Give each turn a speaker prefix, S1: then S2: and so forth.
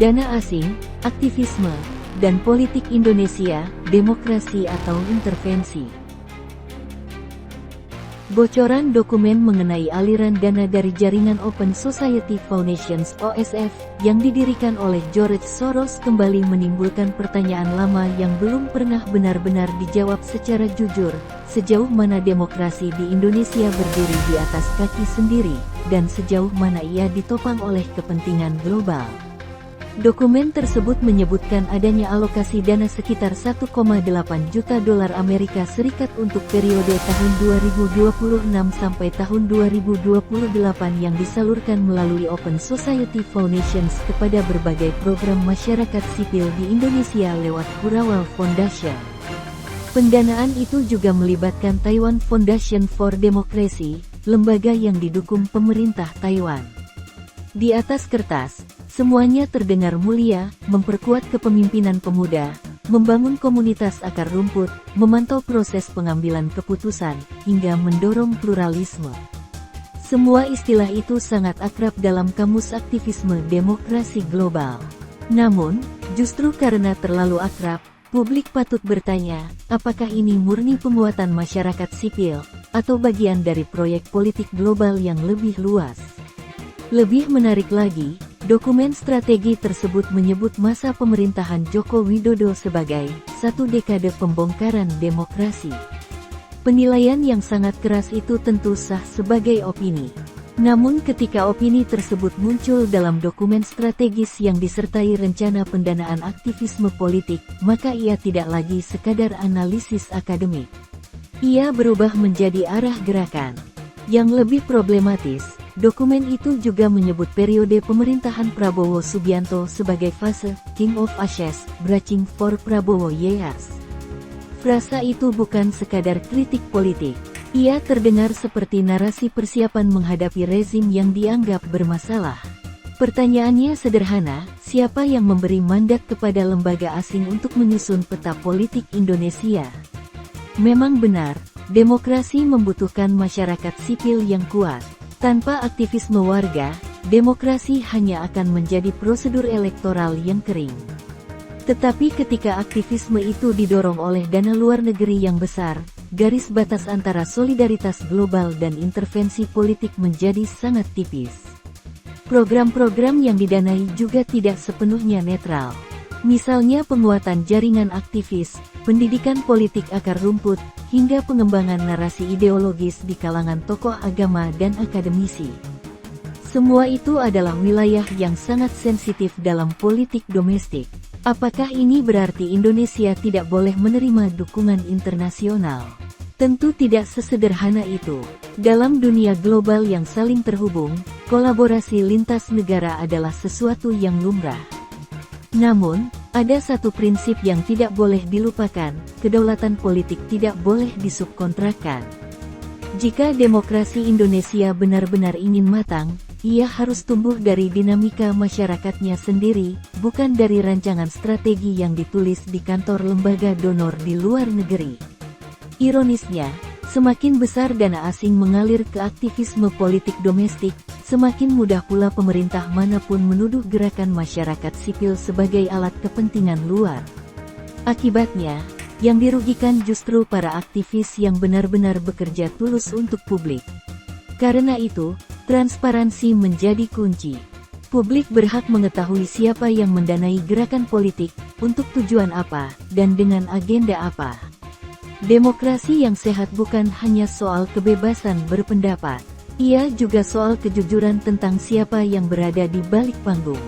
S1: dana asing, aktivisme, dan politik Indonesia, demokrasi atau intervensi. Bocoran dokumen mengenai aliran dana dari jaringan Open Society Foundations (OSF) yang didirikan oleh George Soros kembali menimbulkan pertanyaan lama yang belum pernah benar-benar dijawab secara jujur. Sejauh mana demokrasi di Indonesia berdiri di atas kaki sendiri, dan sejauh mana ia ditopang oleh kepentingan global. Dokumen tersebut menyebutkan adanya alokasi dana sekitar 1,8 juta dolar Amerika Serikat untuk periode tahun 2026 sampai tahun 2028 yang disalurkan melalui Open Society Foundations kepada berbagai program masyarakat sipil di Indonesia lewat Kurawal Foundation. Pendanaan itu juga melibatkan Taiwan Foundation for Democracy, lembaga yang didukung pemerintah Taiwan. Di atas kertas, semuanya terdengar mulia, memperkuat kepemimpinan pemuda, membangun komunitas akar rumput, memantau proses pengambilan keputusan, hingga mendorong pluralisme. Semua istilah itu sangat akrab dalam kamus aktivisme demokrasi global. Namun, justru karena terlalu akrab, publik patut bertanya, apakah ini murni penguatan masyarakat sipil, atau bagian dari proyek politik global yang lebih luas? Lebih menarik lagi, dokumen strategi tersebut menyebut masa pemerintahan Joko Widodo sebagai satu dekade pembongkaran demokrasi. Penilaian yang sangat keras itu tentu sah sebagai opini. Namun ketika opini tersebut muncul dalam dokumen strategis yang disertai rencana pendanaan aktivisme politik, maka ia tidak lagi sekadar analisis akademik. Ia berubah menjadi arah gerakan. Yang lebih problematis, dokumen itu juga menyebut periode pemerintahan Prabowo Subianto sebagai fase King of Ashes, Branching for Prabowo Years. Frasa itu bukan sekadar kritik politik. Ia terdengar seperti narasi persiapan menghadapi rezim yang dianggap bermasalah. Pertanyaannya sederhana, siapa yang memberi mandat kepada lembaga asing untuk menyusun peta politik Indonesia? Memang benar, demokrasi membutuhkan masyarakat sipil yang kuat. Tanpa aktivisme warga, demokrasi hanya akan menjadi prosedur elektoral yang kering. Tetapi ketika aktivisme itu didorong oleh dana luar negeri yang besar, garis batas antara solidaritas global dan intervensi politik menjadi sangat tipis. Program-program yang didanai juga tidak sepenuhnya netral. Misalnya penguatan jaringan aktivis, pendidikan politik akar rumput, hingga pengembangan narasi ideologis di kalangan tokoh agama dan akademisi. Semua itu adalah wilayah yang sangat sensitif dalam politik domestik. Apakah ini berarti Indonesia tidak boleh menerima dukungan internasional? Tentu tidak sesederhana itu. Dalam dunia global yang saling terhubung, kolaborasi lintas negara adalah sesuatu yang lumrah. Namun, ada satu prinsip yang tidak boleh dilupakan, kedaulatan politik tidak boleh disubkontrakkan. Jika demokrasi Indonesia benar-benar ingin matang, ia harus tumbuh dari dinamika masyarakatnya sendiri, bukan dari rancangan strategi yang ditulis di kantor lembaga donor di luar negeri. Ironisnya, semakin besar dana asing mengalir ke aktivisme politik domestik, semakin mudah pula pemerintah manapun menuduh gerakan masyarakat sipil sebagai alat kepentingan luar. Akibatnya, yang dirugikan justru para aktivis yang benar-benar bekerja tulus untuk publik. Karena itu, transparansi menjadi kunci. Publik berhak mengetahui siapa yang mendanai gerakan politik, untuk tujuan apa, dan dengan agenda apa. Demokrasi yang sehat bukan hanya soal kebebasan berpendapat. Ia juga soal kejujuran tentang siapa yang berada di balik panggung.